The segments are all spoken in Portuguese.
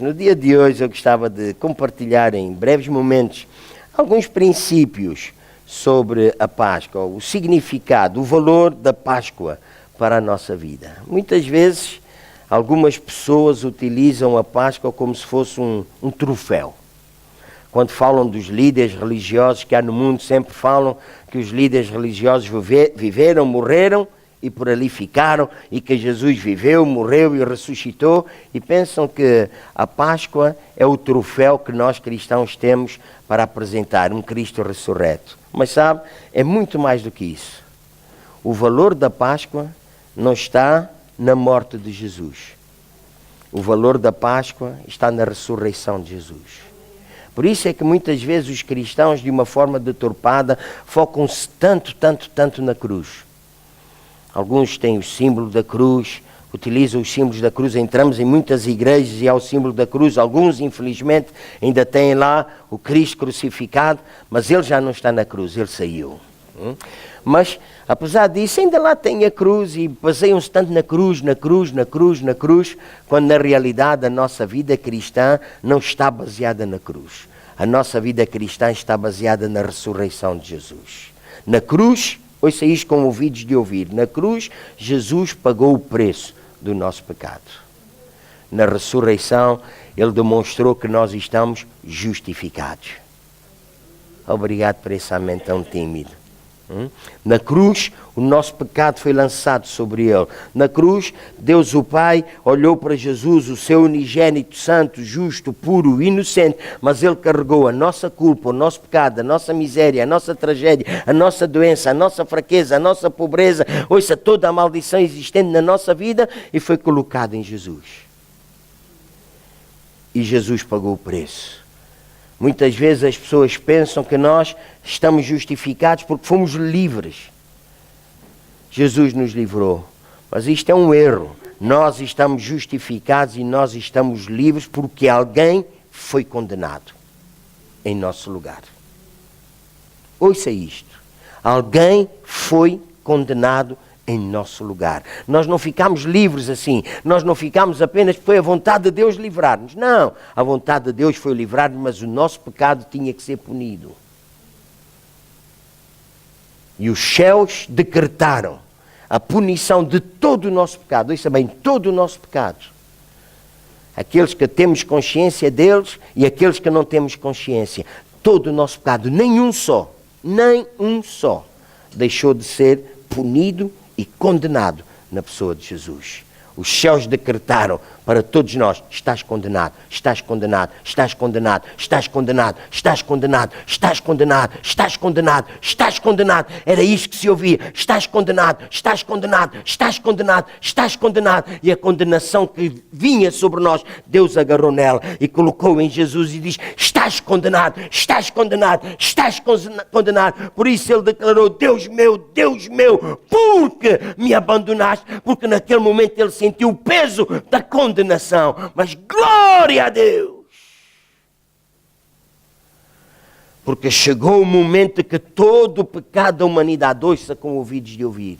No dia de hoje eu gostava de compartilhar em breves momentos alguns princípios sobre a Páscoa, o significado, o valor da Páscoa para a nossa vida. Muitas vezes algumas pessoas utilizam a Páscoa como se fosse um troféu. Quando falam dos líderes religiosos que há no mundo, sempre falam que os líderes religiosos viveram, morreram e por ali ficaram, e que Jesus viveu, morreu e ressuscitou, e pensam que a Páscoa é o troféu que nós cristãos temos para apresentar, um Cristo ressurreto. Mas sabe, é muito mais do que isso. O valor da Páscoa não está na morte de Jesus. O valor da Páscoa está na ressurreição de Jesus. Por isso é que muitas vezes os cristãos, de uma forma deturpada, focam-se tanto na cruz. Alguns têm o símbolo da cruz, utilizam os símbolos da cruz. Entramos em muitas igrejas e há o símbolo da cruz. Alguns, infelizmente, ainda têm lá o Cristo crucificado, mas ele já não está na cruz, ele saiu. Mas, apesar disso, ainda lá tem a cruz e baseiam-se tanto na cruz, quando na realidade a nossa vida cristã não está baseada na cruz. A nossa vida cristã está baseada na ressurreição de Jesus. Na cruz, ouça isto com ouvidos de ouvir, na cruz Jesus pagou o preço do nosso pecado. Na ressurreição, ele demonstrou que nós estamos justificados. Obrigado por esse amém tão tímido. Na cruz, o nosso pecado foi lançado sobre ele. Na cruz, Deus o Pai olhou para Jesus, o seu unigênito, santo, justo, puro, inocente, mas ele carregou a nossa culpa, o nosso pecado, a nossa miséria, a nossa tragédia, a nossa doença, a nossa fraqueza, a nossa pobreza, ouça, toda a maldição existente na nossa vida, e foi colocado em Jesus. E Jesus pagou o preço. Muitas vezes as pessoas pensam que nós estamos justificados porque fomos livres. Jesus nos livrou. Mas isto é um erro. Nós estamos justificados e nós estamos livres porque alguém foi condenado em nosso lugar. Ouça isto. Alguém foi condenado em nosso lugar. Nós não ficamos livres assim. Nós não ficamos apenas porque foi a vontade de Deus livrar-nos. Não. A vontade de Deus foi livrar-nos, mas o nosso pecado tinha que ser punido. E os céus decretaram a punição de todo o nosso pecado. Ouça bem, todo o nosso pecado. Aqueles que temos consciência deles e aqueles que não temos consciência. Todo o nosso pecado, nem um só, deixou de ser punido e condenado na pessoa de Jesus. Os céus decretaram para todos nós: estás condenado, estás condenado, estás condenado, estás condenado, estás condenado, estás condenado, estás condenado, estás condenado. Era isto que se ouvia: estás condenado, estás condenado, estás condenado, estás condenado. E a condenação que vinha sobre nós, Deus agarrou nela e colocou em Jesus e diz: estás condenado, estás condenado, estás condenado. Por isso ele declarou: Deus meu, porque me abandonaste? Porque naquele momento ele sentiu o peso da condenação. Mas glória a Deus! Porque chegou o momento que todo o pecado da humanidade, ouça com ouvidos de ouvir,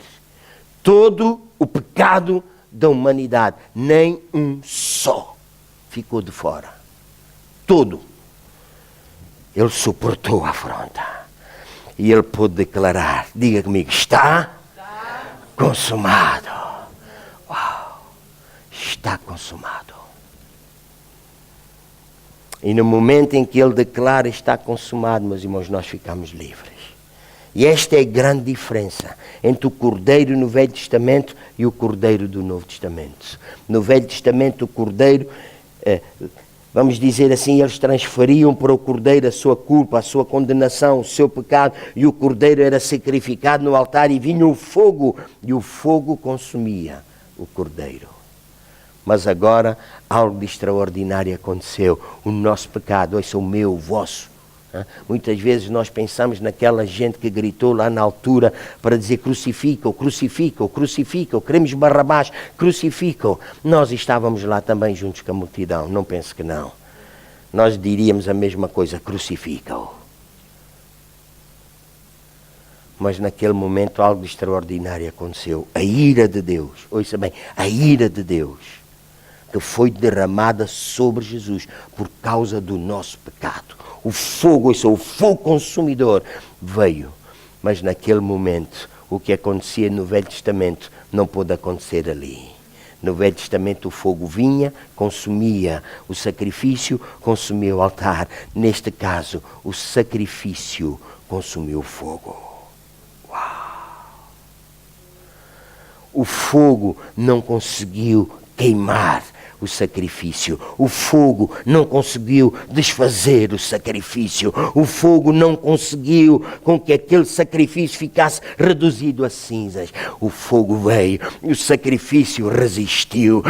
todo o pecado da humanidade, nem um só ficou de fora. Todo. Ele suportou a afronta. E ele pôde declarar, diga comigo, está consumado. Uau! Está consumado. E no momento em que ele declara está consumado, meus irmãos, nós ficamos livres. E esta é a grande diferença entre o Cordeiro no Velho Testamento e o Cordeiro do Novo Testamento. No Velho Testamento, o Cordeiro, vamos dizer assim, eles transferiam para o Cordeiro a sua culpa, a sua condenação, o seu pecado, e o Cordeiro era sacrificado no altar e vinha o fogo, e o fogo consumia o Cordeiro. Mas agora algo de extraordinário aconteceu. O nosso pecado, ouça, o meu, o vosso. Muitas vezes nós pensamos naquela gente que gritou lá na altura para dizer crucifica-o, crucifica-o, crucifica-o, queremos Barrabás, crucifica-o. Nós estávamos lá também juntos com a multidão, não pense que não. Nós diríamos a mesma coisa, crucifica-o. Mas naquele momento algo de extraordinário aconteceu. A ira de Deus, ouça bem, a ira de Deus que foi derramada sobre Jesus por causa do nosso pecado. O fogo, isso, o fogo consumidor veio. Mas naquele momento, o que acontecia no Velho Testamento não pôde acontecer ali. No Velho Testamento o fogo vinha, consumia o sacrifício, consumia o altar. Neste caso, o sacrifício consumiu o fogo. Uau! O fogo não conseguiu queimar o sacrifício. O fogo não conseguiu desfazer o sacrifício. O fogo não conseguiu com que aquele sacrifício ficasse reduzido a cinzas. O fogo veio, o sacrifício resistiu.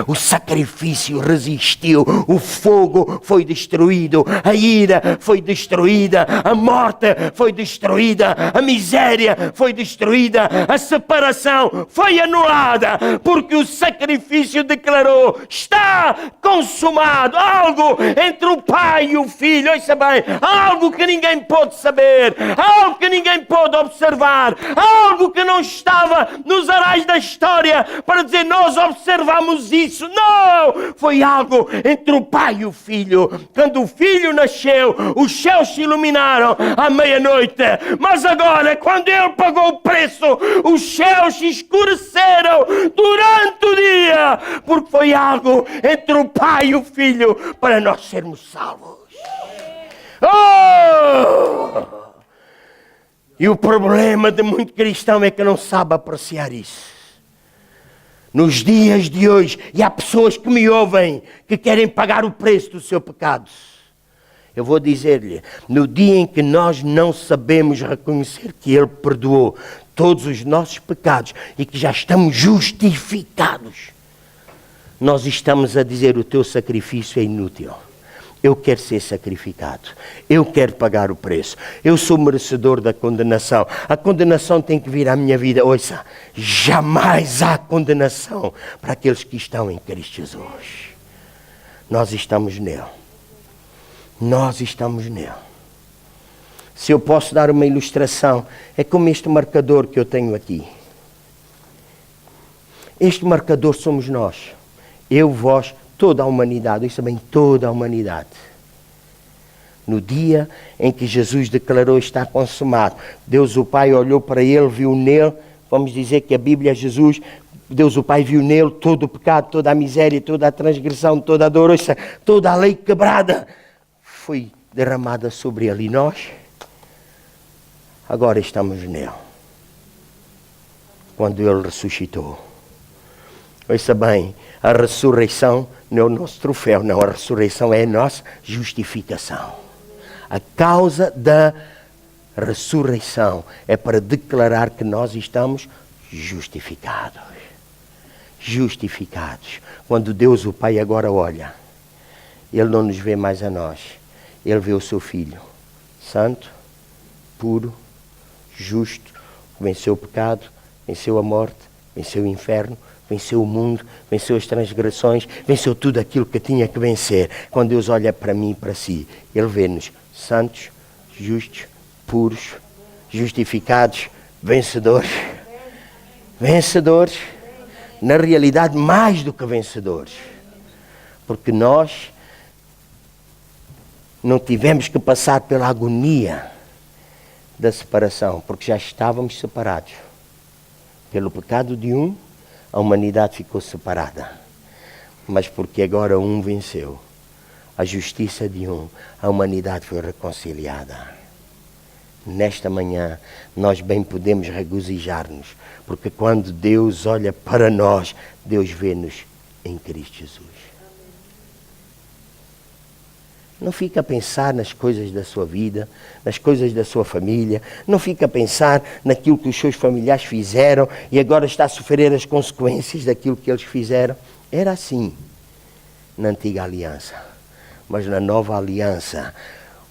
O sacrifício resistiu. O fogo foi destruído. A ira foi destruída. A morte foi destruída. A miséria foi destruída. A separação foi anulada. Porque o sacrifício declarou: está consumado. Algo entre o Pai e o Filho, ouça bem, algo que ninguém pôde saber, algo que ninguém pôde observar, algo que não estava nos arais da história para dizer nós observamos isso. Não! Foi algo entre o Pai e o Filho. Quando o Filho nasceu, os céus se iluminaram à meia-noite, mas agora, quando Ele pagou o preço, os céus se escureceram durante o dia, porque foi algo entre o Pai e o Filho para nós sermos salvos. Oh! E o problema de muito cristão é que não sabe apreciar isso. Nos dias de hoje, e há pessoas que me ouvem, que querem pagar o preço do seu pecado. Eu vou dizer-lhe, no dia em que nós não sabemos reconhecer que Ele perdoou todos os nossos pecados e que já estamos justificados, nós estamos a dizer: o teu sacrifício é inútil. Eu quero ser sacrificado. Eu quero pagar o preço. Eu sou merecedor da condenação. A condenação tem que vir à minha vida. Ouça, jamais há condenação para aqueles que estão em Cristo Jesus. Nós estamos nele. Nós estamos nele. Se eu posso dar uma ilustração, é como este marcador que eu tenho aqui. Este marcador somos nós. Eu, vós, toda a humanidade, isso também toda a humanidade. No dia em que Jesus declarou: está consumado, Deus o Pai olhou para ele, viu nele, vamos dizer que a Bíblia é Jesus, Deus o Pai viu nele todo o pecado, toda a miséria, toda a transgressão, toda a dor, toda a lei quebrada foi derramada sobre ele. E nós agora estamos nele. Quando ele ressuscitou. Ouça bem, a ressurreição não é o nosso troféu, não, a ressurreição é a nossa justificação. A causa da ressurreição é para declarar que nós estamos justificados. Justificados. Quando Deus o Pai agora olha, Ele não nos vê mais a nós, Ele vê o seu Filho, santo, puro, justo, que venceu o pecado, venceu a morte, venceu o inferno, venceu o mundo, venceu as transgressões, venceu tudo aquilo que tinha que vencer. Quando Deus olha para mim e para si, Ele vê-nos santos, justos, puros, justificados, vencedores. Vencedores. Na realidade, mais do que vencedores. Porque nós não tivemos que passar pela agonia da separação, porque já estávamos separados. Pelo pecado de um, a humanidade ficou separada. Mas porque agora um venceu, a justiça de um, a humanidade foi reconciliada. Nesta manhã, nós bem podemos regozijar-nos, porque quando Deus olha para nós, Deus vê-nos em Cristo Jesus. Não fica a pensar nas coisas da sua vida, nas coisas da sua família. Não fica a pensar naquilo que os seus familiares fizeram e agora está a sofrer as consequências daquilo que eles fizeram. Era assim na antiga aliança. Mas na nova aliança,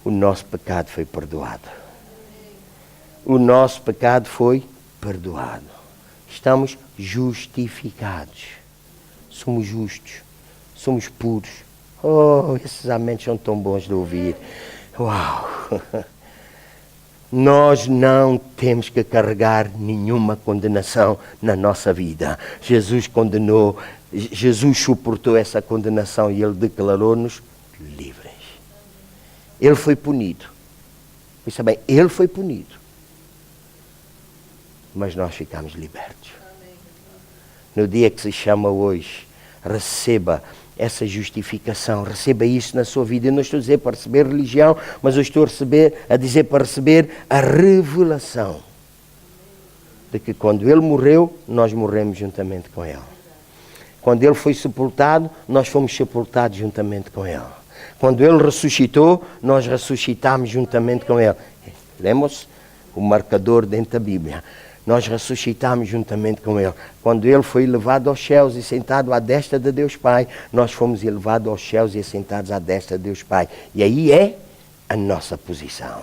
o nosso pecado foi perdoado. O nosso pecado foi perdoado. Estamos justificados. Somos justos. Somos puros. Oh, esses amém são tão bons de ouvir. Uau! Nós não temos que carregar nenhuma condenação na nossa vida. Jesus condenou Jesus suportou essa condenação e Ele declarou-nos livres. Ele foi punido. Pensa bem, Ele foi punido. Mas nós ficamos libertos. No dia que se chama hoje, receba essa justificação, receba isso na sua vida. Eu não estou a dizer para receber religião, mas eu estou a dizer para receber a revelação de que quando Ele morreu, nós morremos juntamente com Ele. Quando Ele foi sepultado, nós fomos sepultados juntamente com Ele. Quando Ele ressuscitou, nós ressuscitamos juntamente com Ele. Lembram-se? O marcador dentro da Bíblia. Nós ressuscitamos juntamente com Ele. Quando Ele foi elevado aos céus e sentado à destra de Deus Pai, nós fomos elevados aos céus e assentados à destra de Deus Pai. E aí é a nossa posição.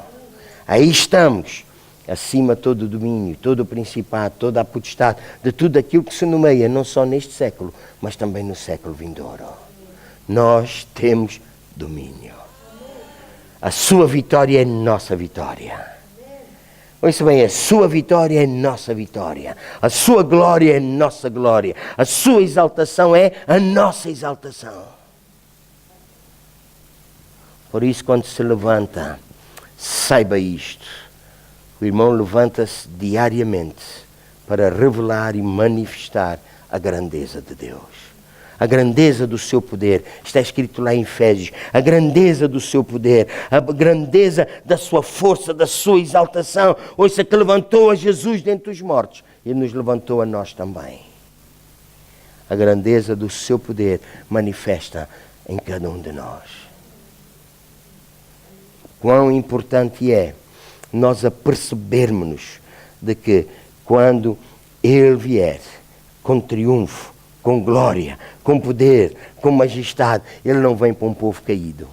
Aí estamos, acima de todo o domínio, todo o principado, toda a potestade, de tudo aquilo que se nomeia, não só neste século, mas também no século vindouro. Nós temos domínio. A sua vitória é nossa vitória. Ouça bem, a sua vitória é nossa vitória. A sua glória é nossa glória. A sua exaltação é a nossa exaltação. Por isso, quando se levanta, saiba isto. O irmão levanta-se diariamente para revelar e manifestar a grandeza de Deus. A grandeza do seu poder. Está escrito lá em Efésios. A grandeza do seu poder. A grandeza da sua força, da sua exaltação. Ouça que levantou a Jesus dentre os mortos. Ele nos levantou a nós também. A grandeza do seu poder manifesta em cada um de nós. Quão importante é nós apercebermos-nos de que quando Ele vier com triunfo, com glória, com poder, com majestade, Ele não vem para um povo caído.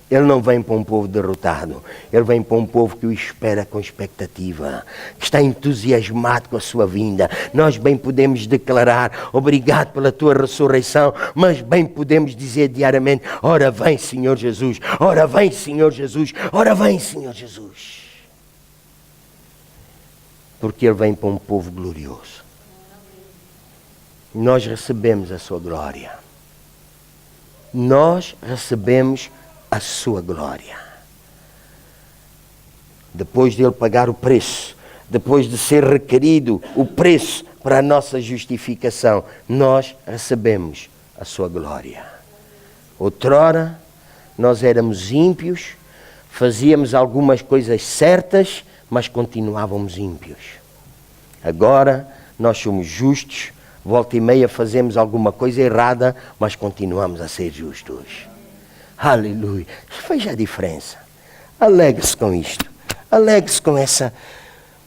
Ele não vem para um povo derrotado. Ele vem para um povo que o espera com expectativa, que está entusiasmado com a sua vinda. Nós bem podemos declarar, obrigado pela tua ressurreição, mas bem podemos dizer diariamente, ora vem Senhor Jesus, ora vem Senhor Jesus, ora vem Senhor Jesus. Porque Ele vem para um povo glorioso. Nós recebemos a sua glória. Nós recebemos a sua glória. Depois de Ele pagar o preço, depois de ser requerido o preço para a nossa justificação, nós recebemos a sua glória. Outrora, nós éramos ímpios, fazíamos algumas coisas certas, mas continuávamos ímpios. Agora, nós somos justos. Volta e meia fazemos alguma coisa errada, mas continuamos a ser justos. Aleluia. Veja a diferença. Alegre-se com isto. Alegre-se com essa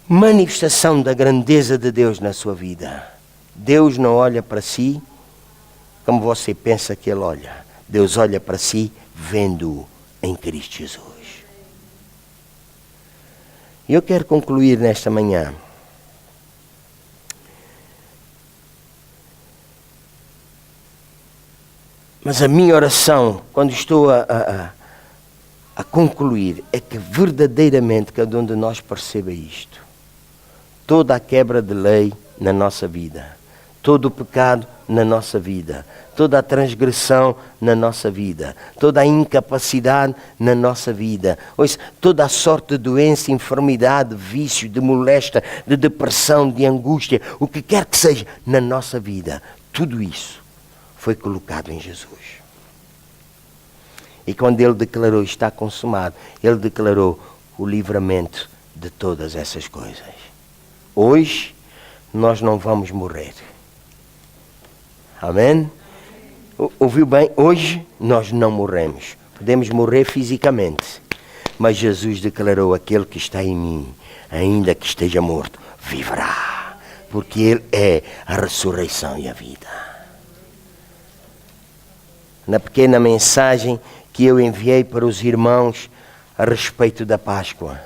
manifestação da grandeza de Deus na sua vida. Deus não olha para si como você pensa que Ele olha. Deus olha para si vendo-o em Cristo Jesus. E eu quero concluir nesta manhã. Mas a minha oração, quando estou a concluir, é que verdadeiramente cada um de nós perceba isto. Toda a quebra de lei na nossa vida, todo o pecado na nossa vida, toda a transgressão na nossa vida, toda a incapacidade na nossa vida, ouça, toda a sorte de doença, enfermidade, de vício, de moléstia, de depressão, de angústia, o que quer que seja na nossa vida, tudo isso foi colocado em Jesus. E quando Ele declarou está consumado, Ele declarou o livramento de todas essas coisas. Hoje, nós não vamos morrer. Amém? Ouviu bem? Hoje, nós não morremos. Podemos morrer fisicamente. Mas Jesus declarou, aquele que está em mim, ainda que esteja morto, viverá. Porque Ele é a ressurreição e a vida. Na pequena mensagem que eu enviei para os irmãos a respeito da Páscoa,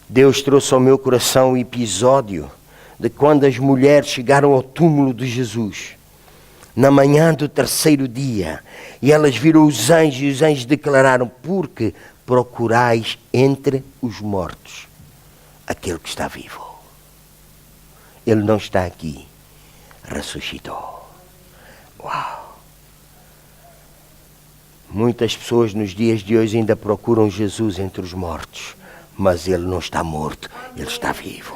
Deus trouxe ao meu coração o episódio de quando as mulheres chegaram ao túmulo de Jesus, na manhã do terceiro dia, e elas viram os anjos, e os anjos declararam, porque procurais entre os mortos aquele que está vivo. Ele não está aqui. ressuscitou. Uau! Muitas pessoas nos dias de hoje ainda procuram Jesus entre os mortos, mas Ele não está morto, Ele está vivo.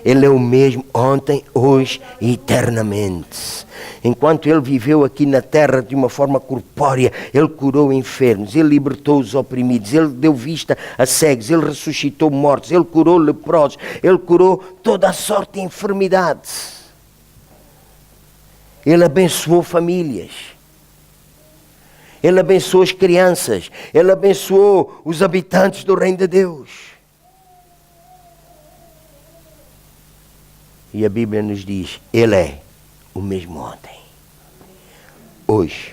Ele é o mesmo ontem, hoje e eternamente. Enquanto Ele viveu aqui na terra de uma forma corpórea, Ele curou enfermos, Ele libertou os oprimidos, Ele deu vista a cegos, Ele ressuscitou mortos, Ele curou leprosos, Ele curou toda a sorte de enfermidades. Ele abençoou famílias. Ele abençoou as crianças. Ele abençoou os habitantes do reino de Deus. E a Bíblia nos diz, Ele é o mesmo ontem, hoje,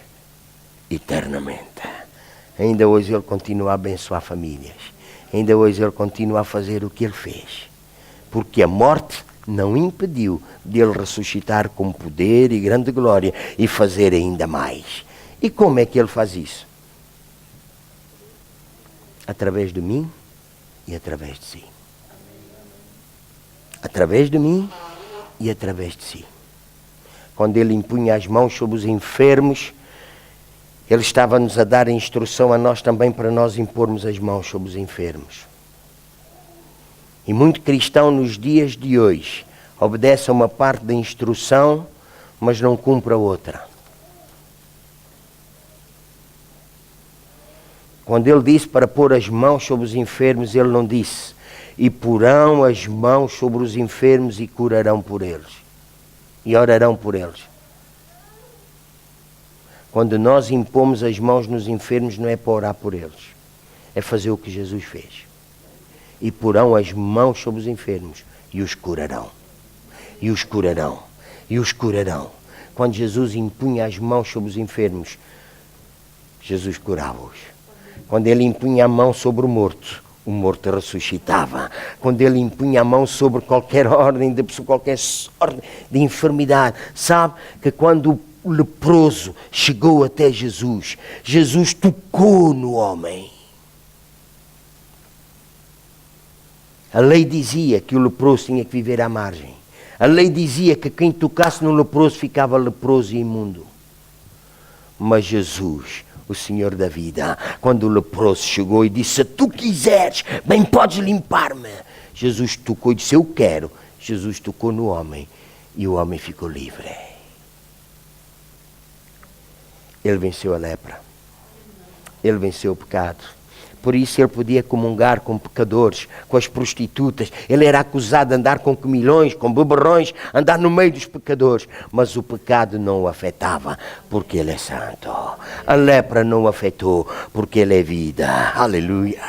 eternamente. Ainda hoje Ele continua a abençoar famílias. Ainda hoje Ele continua a fazer o que Ele fez. Porque a morte não impediu de Ele ressuscitar com poder e grande glória e fazer ainda mais. E como é que Ele faz isso? Através de mim e através de si. Através de mim e através de si. Quando Ele impunha as mãos sobre os enfermos, Ele estava-nos a dar a instrução a nós também para nós impormos as mãos sobre os enfermos. E muito cristão nos dias de hoje obedece a uma parte da instrução, mas não cumpre a outra. Quando Ele disse para pôr as mãos sobre os enfermos, Ele não disse, e porão as mãos sobre os enfermos e curarão por eles. E orarão por eles. Quando nós impomos as mãos nos enfermos, não é para orar por eles. É fazer o que Jesus fez. E porão as mãos sobre os enfermos e os curarão. E os curarão. E os curarão. Quando Jesus impunha as mãos sobre os enfermos, Jesus curava-os. Quando Ele impunha a mão sobre o morto ressuscitava. Quando Ele impunha a mão sobre qualquer ordem de pessoa, qualquer ordem de enfermidade, sabe que quando o leproso chegou até Jesus, Jesus tocou no homem. A lei dizia que o leproso tinha que viver à margem. A lei dizia que quem tocasse no leproso ficava leproso e imundo. Mas Jesus, o Senhor da vida, quando o leproso chegou e disse, se tu quiseres, bem podes limpar-me. Jesus tocou e disse, eu quero. Jesus tocou no homem e o homem ficou livre. Ele venceu a lepra. Ele venceu o pecado. Por isso ele podia comungar com pecadores, com as prostitutas. Ele era acusado de andar com comilhões, com beberrões, andar no meio dos pecadores. Mas o pecado não o afetava, porque Ele é santo. A lepra não o afetou, porque Ele é vida. Aleluia.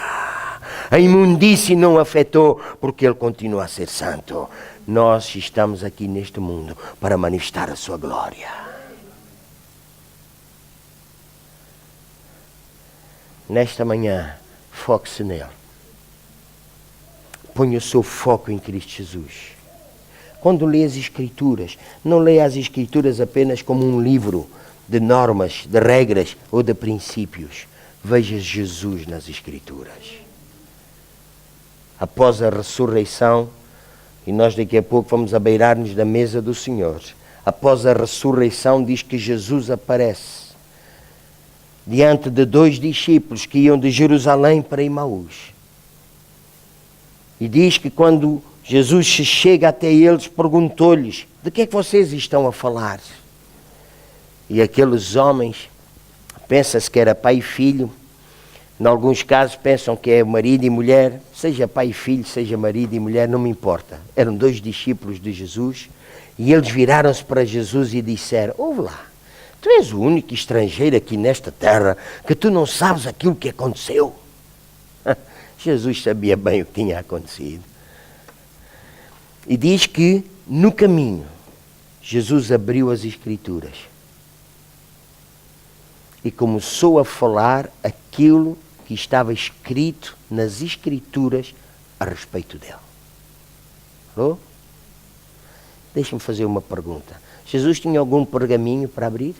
A imundície não o afetou, porque Ele continua a ser santo. Nós estamos aqui neste mundo para manifestar a sua glória. Nesta manhã, foque-se nele. Ponha o seu foco em Cristo Jesus. Quando lê as Escrituras, não leia as Escrituras apenas como um livro de normas, de regras ou de princípios. Veja Jesus nas Escrituras. Após a ressurreição, e nós daqui a pouco vamos abeirar-nos da mesa do Senhor, após a ressurreição diz que Jesus aparece diante de 2 discípulos que iam de Jerusalém para Emaús. E diz que quando Jesus se chega até eles, perguntou-lhes, de que é que vocês estão a falar? E aqueles homens, pensa-se que era pai e filho, em alguns casos pensam que é marido e mulher, seja pai e filho, seja marido e mulher, não me importa. Eram 2 discípulos de Jesus, e eles viraram-se para Jesus e disseram, ouve lá, tu és o único estrangeiro aqui nesta terra que tu não sabes aquilo que aconteceu. Jesus sabia bem o que tinha acontecido. E diz que no caminho Jesus abriu as Escrituras e começou a falar aquilo que estava escrito nas Escrituras a respeito dele. Alô? Deixa-me fazer uma pergunta. Jesus tinha algum pergaminho para abrir?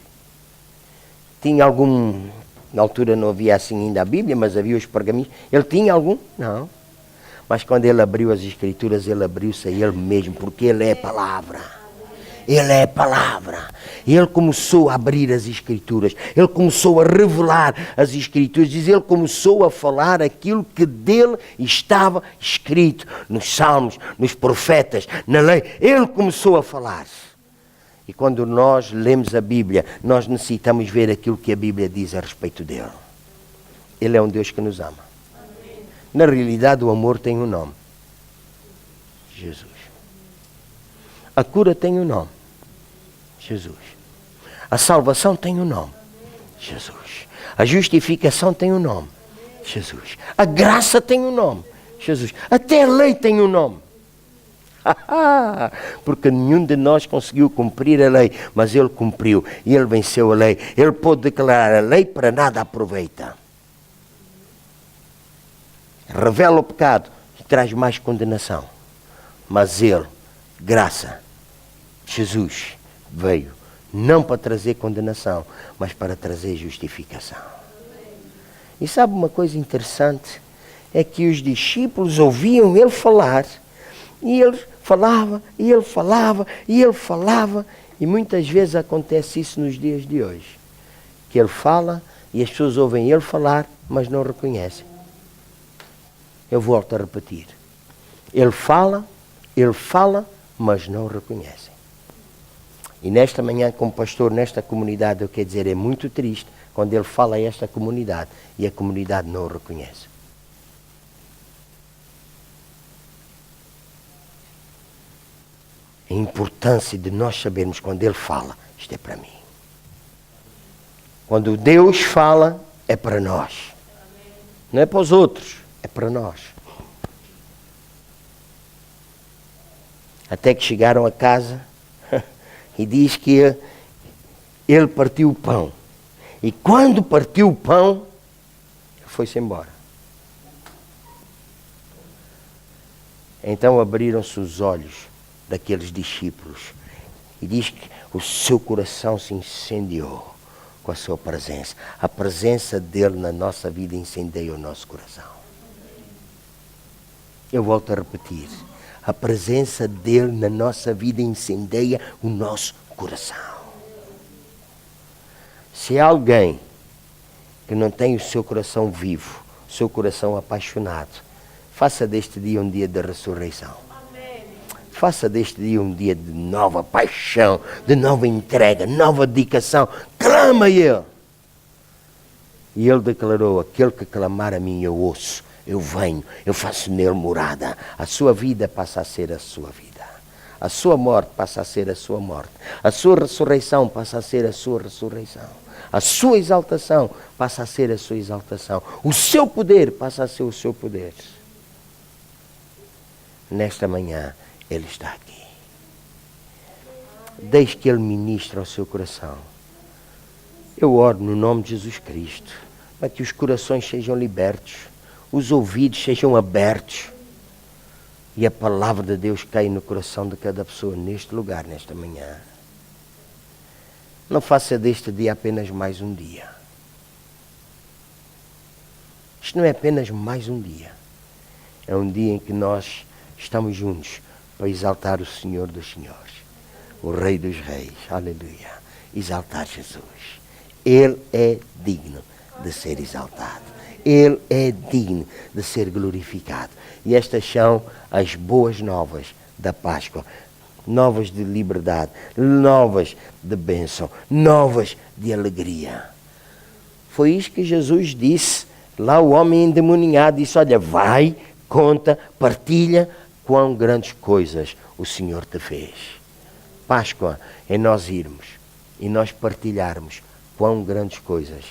Tinha algum... Na altura não havia assim ainda a Bíblia, mas havia os pergaminhos. Ele tinha algum? Não. Mas quando ele abriu as Escrituras, ele abriu-se a ele mesmo, porque ele é a palavra. Ele é a palavra. Ele começou a abrir as Escrituras. Ele começou a revelar as Escrituras. Diz, ele começou a falar aquilo que dele estava escrito nos Salmos, nos profetas, na lei. Ele começou a falar. E quando nós lemos a Bíblia, nós necessitamos ver aquilo que a Bíblia diz a respeito dele. Ele é um Deus que nos ama. Na realidade, o amor tem um nome. Jesus. A cura tem um nome. Jesus. A salvação tem um nome. Jesus. A justificação tem um nome. Jesus. A graça tem um nome. Jesus. Até a lei tem um nome. Porque nenhum de nós conseguiu cumprir a lei, mas ele cumpriu e ele venceu a lei. Ele pôde declarar: a lei para nada aproveita. Revela o pecado e traz mais condenação. Mas ele, graça, Jesus veio não para trazer condenação, mas para trazer justificação. E sabe uma coisa interessante? É que os discípulos ouviam ele falar, e ele falava, e ele falava, e ele falava, e muitas vezes acontece isso nos dias de hoje, que ele fala e as pessoas ouvem ele falar, mas não reconhecem. Eu volto a repetir. Ele fala, mas não reconhecem. E nesta manhã, como pastor, nesta comunidade, eu quero dizer, é muito triste quando ele fala a esta comunidade e a comunidade não o reconhece. A importância de nós sabermos quando ele fala, isto é para mim. Quando Deus fala, é para nós. Não é para os outros, é para nós. Até que chegaram a casa e diz que ele partiu o pão. E quando partiu o pão, ele foi-se embora. Então abriram-se os olhos daqueles discípulos. E diz que o seu coração se incendiou com a sua presença. A presença dele na nossa vida incendeia o nosso coração. Eu volto a repetir. A presença dele na nossa vida incendeia o nosso coração. Se há alguém que não tem o seu coração vivo, o seu coração apaixonado, faça deste dia um dia de ressurreição. Faça deste dia um dia de nova paixão, de nova entrega, nova dedicação. Clama a ele. E ele declarou: aquele que clamar a mim eu ouço. Eu venho, eu faço nele morada. A sua vida passa a ser a sua vida. A sua morte passa a ser a sua morte. A sua ressurreição passa a ser a sua ressurreição. A sua exaltação passa a ser a sua exaltação. O seu poder passa a ser o seu poder. Nesta manhã, ele está aqui. Deixe que ele ministre ao seu coração. Eu oro no nome de Jesus Cristo, para que os corações sejam libertos. Os ouvidos sejam abertos e a palavra de Deus caia no coração de cada pessoa neste lugar, nesta manhã. Não faça deste dia apenas mais um dia. Isto não é apenas mais um dia. É um dia em que nós estamos juntos para exaltar o Senhor dos Senhores, o Rei dos Reis. Aleluia. Exaltar Jesus. Ele é digno de ser exaltado. Ele é digno de ser glorificado. E estas são as boas novas da Páscoa. Novas de liberdade, novas de bênção, novas de alegria. Foi isso que Jesus disse. Lá o homem endemoniado disse: olha, vai, conta, partilha quão grandes coisas o Senhor te fez. Páscoa é nós irmos e nós partilharmos quão grandes coisas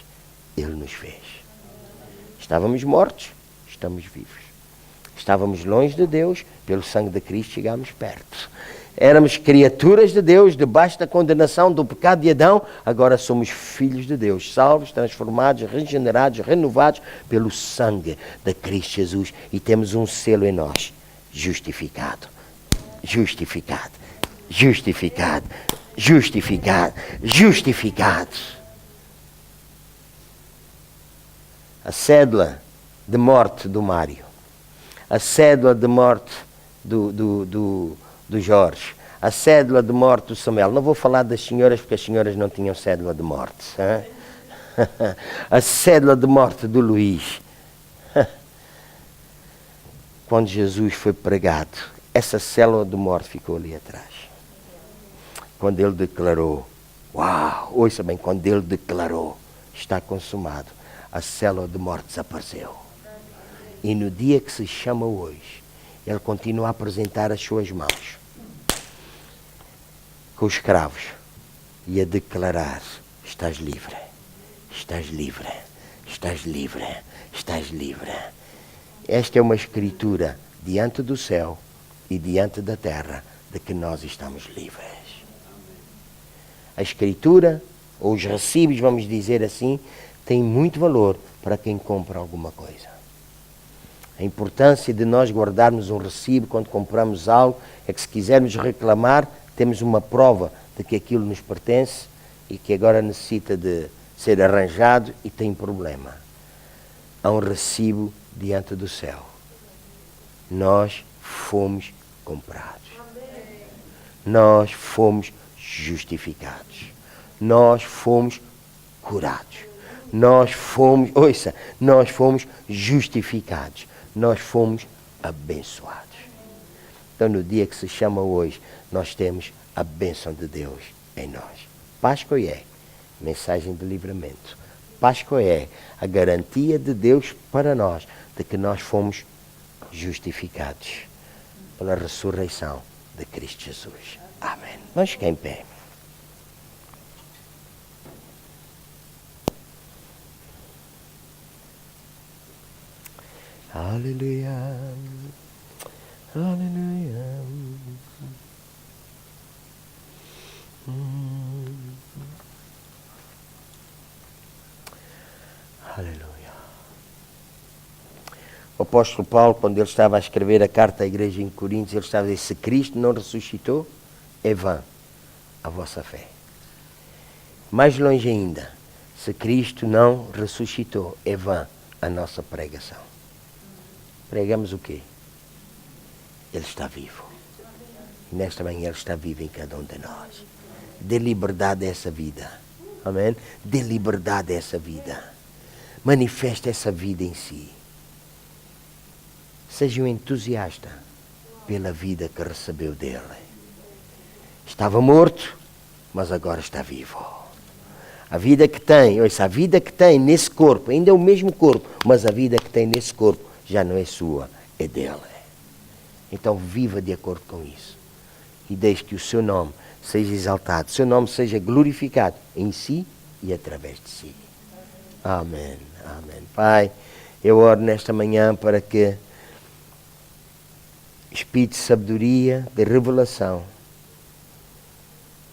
Ele nos fez. Estávamos mortos, estamos vivos. Estávamos longe de Deus, pelo sangue de Cristo chegámos perto. Éramos criaturas de Deus, debaixo da condenação do pecado de Adão, agora somos filhos de Deus, salvos, transformados, regenerados, renovados pelo sangue de Cristo Jesus. E temos um selo em nós: justificado, justificado, justificado, justificado, justificado. A cédula de morte do Mário, a cédula de morte do Jorge, a cédula de morte do Samuel. Não vou falar das senhoras, porque as senhoras não tinham cédula de morte. Hein? A cédula de morte do Luís. Quando Jesus foi pregado, essa célula de morte ficou ali atrás. Quando ele declarou, uau, ouça bem, quando ele declarou, está consumado, a célula de morte desapareceu. E no dia que se chama hoje, ele continua a apresentar as suas mãos com os cravos e a declarar, estás livre, estás livre, estás livre, estás livre. Esta é uma escritura diante do céu e diante da terra de que nós estamos livres. A escritura, ou os recibos, vamos dizer assim, tem muito valor para quem compra alguma coisa. A importância de nós guardarmos um recibo quando compramos algo é que, se quisermos reclamar, temos uma prova de que aquilo nos pertence e que agora necessita de ser arranjado e tem problema. Há um recibo diante do céu. Nós fomos comprados. Nós fomos justificados. Nós fomos curados. Nós fomos, ouça, nós fomos justificados. Nós fomos abençoados. Então, no dia que se chama hoje, nós temos a bênção de Deus em nós. Páscoa é mensagem de livramento. Páscoa é a garantia de Deus para nós de que nós fomos justificados pela ressurreição de Cristo Jesus. Amém. Vamos ficar em pé. Aleluia. Aleluia. Aleluia. O apóstolo Paulo, quando ele estava a escrever a carta à igreja em Coríntios, ele estava a dizer, se Cristo não ressuscitou, é vã a vossa fé. Mais longe ainda, se Cristo não ressuscitou, é vã a nossa pregação. Pregamos o quê? Ele está vivo. E nesta manhã ele está vivo em cada um de nós. Dê liberdade a essa vida. Amém? Dê liberdade a essa vida. Manifeste essa vida em si. Seja um entusiasta pela vida que recebeu dele. Estava morto, mas agora está vivo. A vida que tem, ouça, a vida que tem nesse corpo, ainda é o mesmo corpo, mas a vida que tem nesse corpo já não é sua, é dele. Então viva de acordo com isso. E deixe que o seu nome seja exaltado, o seu nome seja glorificado em si e através de si. Amém, amém. Pai, eu oro nesta manhã para que espírito de sabedoria, de revelação,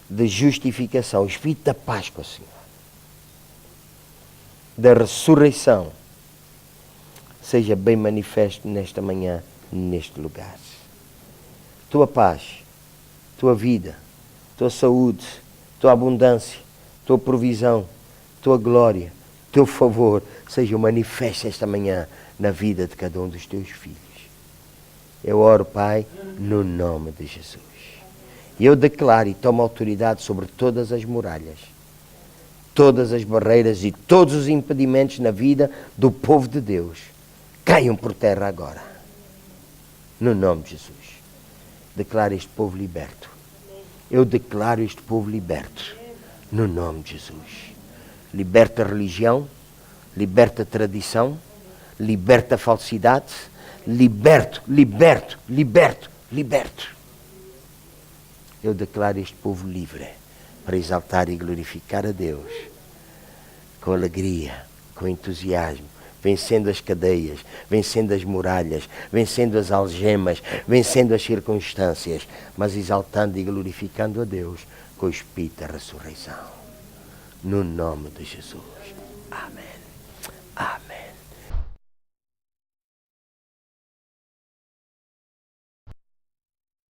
de justificação, o espírito da Páscoa, Senhor, da ressurreição, seja bem manifesto nesta manhã, neste lugar. Tua paz, tua vida, tua saúde, tua abundância, tua provisão, tua glória, teu favor, seja manifesto esta manhã na vida de cada um dos teus filhos. Eu oro, Pai, no nome de Jesus. E eu declaro e tomo autoridade sobre todas as muralhas, todas as barreiras e todos os impedimentos na vida do povo de Deus. Caiam por terra agora. No nome de Jesus. Declaro este povo liberto. Eu declaro este povo liberto. No nome de Jesus. Liberta a religião, liberta a tradição, liberta a falsidade, liberto, liberto, liberto, liberto. Eu declaro este povo livre para exaltar e glorificar a Deus com alegria, com entusiasmo, vencendo as cadeias, vencendo as muralhas, vencendo as algemas, vencendo as circunstâncias, mas exaltando e glorificando a Deus com o Espírito da ressurreição. No nome de Jesus. Amém. Amém.